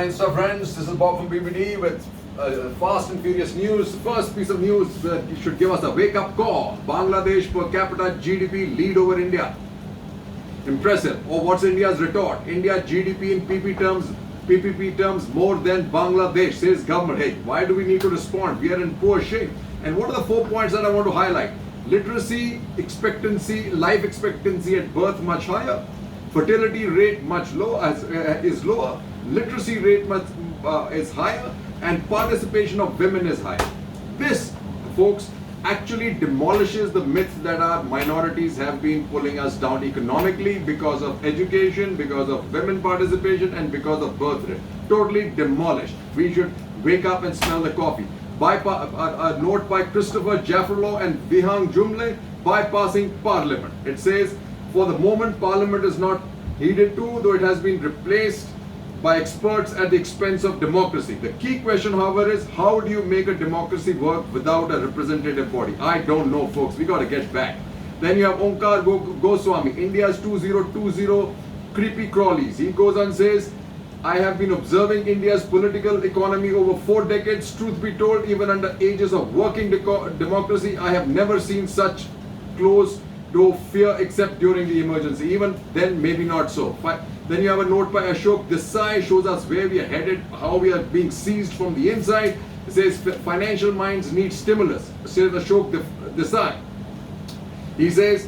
my Insta friends, this is Bob from BBD with fast and furious news. The first piece of news that should give us a wake-up call. Bangladesh per capita GDP lead over India. Impressive. Or what's India's retort? India GDP in PPP terms more than Bangladesh, says government. Hey, why do we need to respond? We are in poor shape. And what are the 4 points that I want to highlight? Literacy, expectancy, life expectancy at birth much higher. Fertility rate much lower, is lower. Literacy rate is higher, and participation of women is higher. This, folks, actually demolishes the myth that our minorities have been pulling us down economically because of education, because of women participation, and because of birth rate. Totally demolished. We should wake up and smell the coffee. A note by Christopher Jaffrelot and Vihang Jumle, bypassing Parliament. It says, for the moment, Parliament is not heeded to, though it has been replaced by experts at the expense of democracy. The key question, however, is how do you make a democracy work without a representative body? I don't know, folks. We got to get back. Then you have Onkar Goswami, India's 2020 creepy crawlies. He goes on and says, I have been observing India's political economy over 4 decades. Truth be told, even under ages of working democracy, I have never seen such close to fear except during the emergency. Even then, maybe not so. Then you have a note by Ashok Desai, shows us where we are headed, how we are being seized from the inside. It says financial minds need stimulus, says Ashok Desai. He says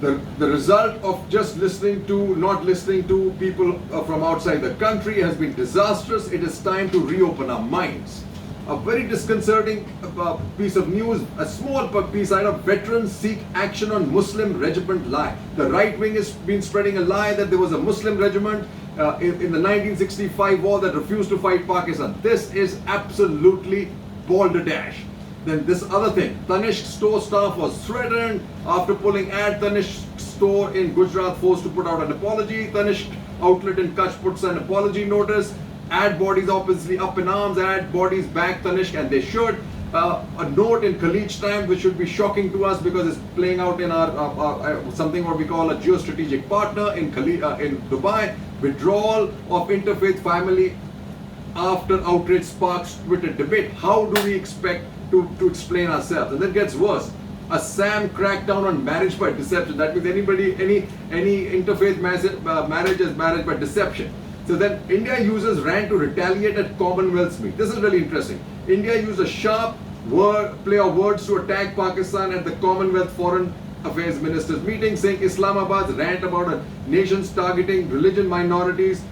the result of just not listening to people from outside the country has been disastrous. It is time to reopen our minds. A very disconcerting piece of news, a small piece out of veterans seek action on Muslim regiment lie. The right wing has been spreading a lie that there was a Muslim regiment in the 1965 war that refused to fight Pakistan. This is absolutely balderdash. Then this other thing, Tanishq store staff was threatened after pulling ad. Tanishq store in Gujarat forced to put out an apology. Tanishq outlet in Kutch puts an apology notice. Ad bodies obviously up in arms. Ad bodies back Tanishq, and they should. A note in Khaleej Times which should be shocking to us because it's playing out in our something what we call a geostrategic partner in Dubai. Withdrawal of interfaith family after outrage sparks Twitter debate. How do we expect to explain ourselves? And then it gets worse. A SAM crackdown on marriage by deception. That means any interfaith marriage is marriage by deception. So then India uses RAND to retaliate at Commonwealth meet. This is really interesting. India used a sharp play of words to attack Pakistan at the Commonwealth Foreign Affairs Ministers meeting, saying Islamabad's rant about a nation's targeting religion minorities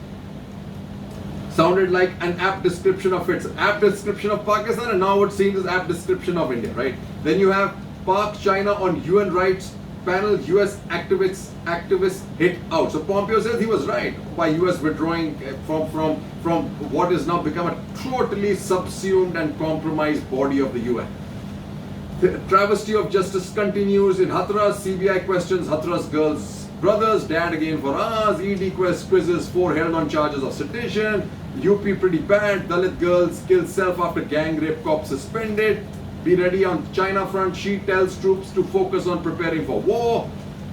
sounded like an apt description of Pakistan, and now it seems as apt description of India, right? Then you have Pak China on UN rights panel, US activists hit out. So Pompeo says he was right by US withdrawing from what is now become a totally subsumed and compromised body of the UN. The travesty of justice continues in Hathras. CBI questions Hathras girls' brothers. Dad again for hours. ED quizzes 4 held on charges of sedition. UP pretty bad. Dalit girls kill self after gang rape. Cop suspended. Be ready on China front. She tells troops to focus on preparing for war.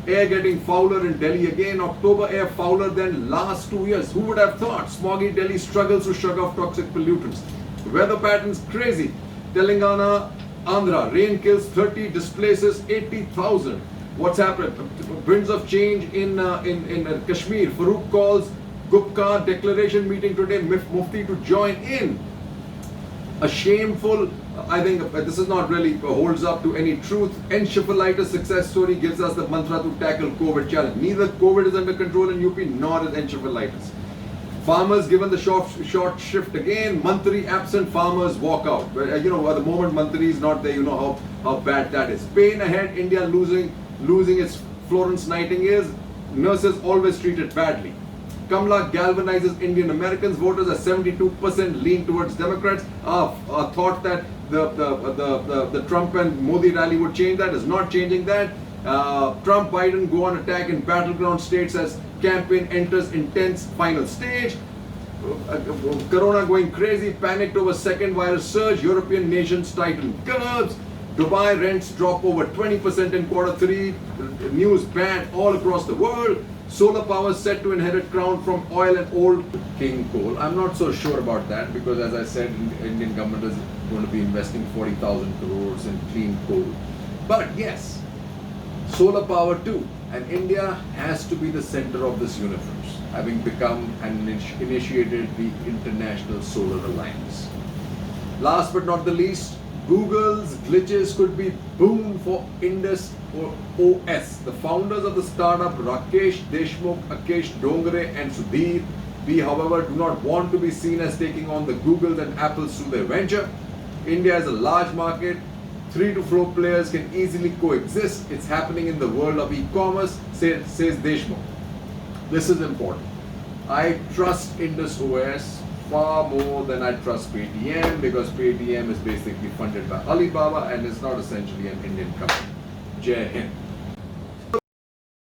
Air getting fouler in Delhi again. October air fouler than last 2 years. Who would have thought? Smoggy Delhi struggles to shrug off toxic pollutants. Weather patterns crazy. Telangana, Andhra. Rain kills 30, displaces 80,000. What's happened? Winds of change in Kashmir. Farooq calls Gupta declaration meeting today. Mufti to join in. A shameful, I think this is not really holds up to any truth. Encephalitis success story gives us the mantra to tackle COVID challenge. Neither COVID is under control in UP, nor is encephalitis. Farmers given the short shift again. Mantri absent, farmers walk out. At the moment Mantri is not there, you know how bad that is. Pain ahead, India losing its Florence Nightingales. Nurses always treated badly. Kamala galvanizes Indian Americans. Voters at 72% lean towards Democrats. Thought that the Trump and Modi rally would change that. Is not changing that. Trump Biden go on attack in battleground states as campaign enters intense final stage. Corona going crazy. Panicked over second virus surge. European nations tighten curbs. Dubai rents drop over 20% in Q3. News banned all across the world. Solar power set to inherit crown from oil and old king coal. I'm not so sure about that because, as I said, Indian government is going to be investing 40,000 crores in clean coal. But yes, solar power too. And India has to be the center of this universe, having become and initiated the International Solar Alliance. Last but not the least, Google's glitches could be boom for Indus OS. The founders of the startup, Rakesh Deshmukh, Akesh Dongre and Sudhir B, however, do not want to be seen as taking on the Googles and Apples to their venture. India is a large market. 3 to 4 players can easily coexist. It's happening in the world of e-commerce, says Deshmukh. This is important. I trust Indus OS far more than I trust Paytm because Paytm is basically funded by Alibaba and is not essentially an Indian company. Jai Hind.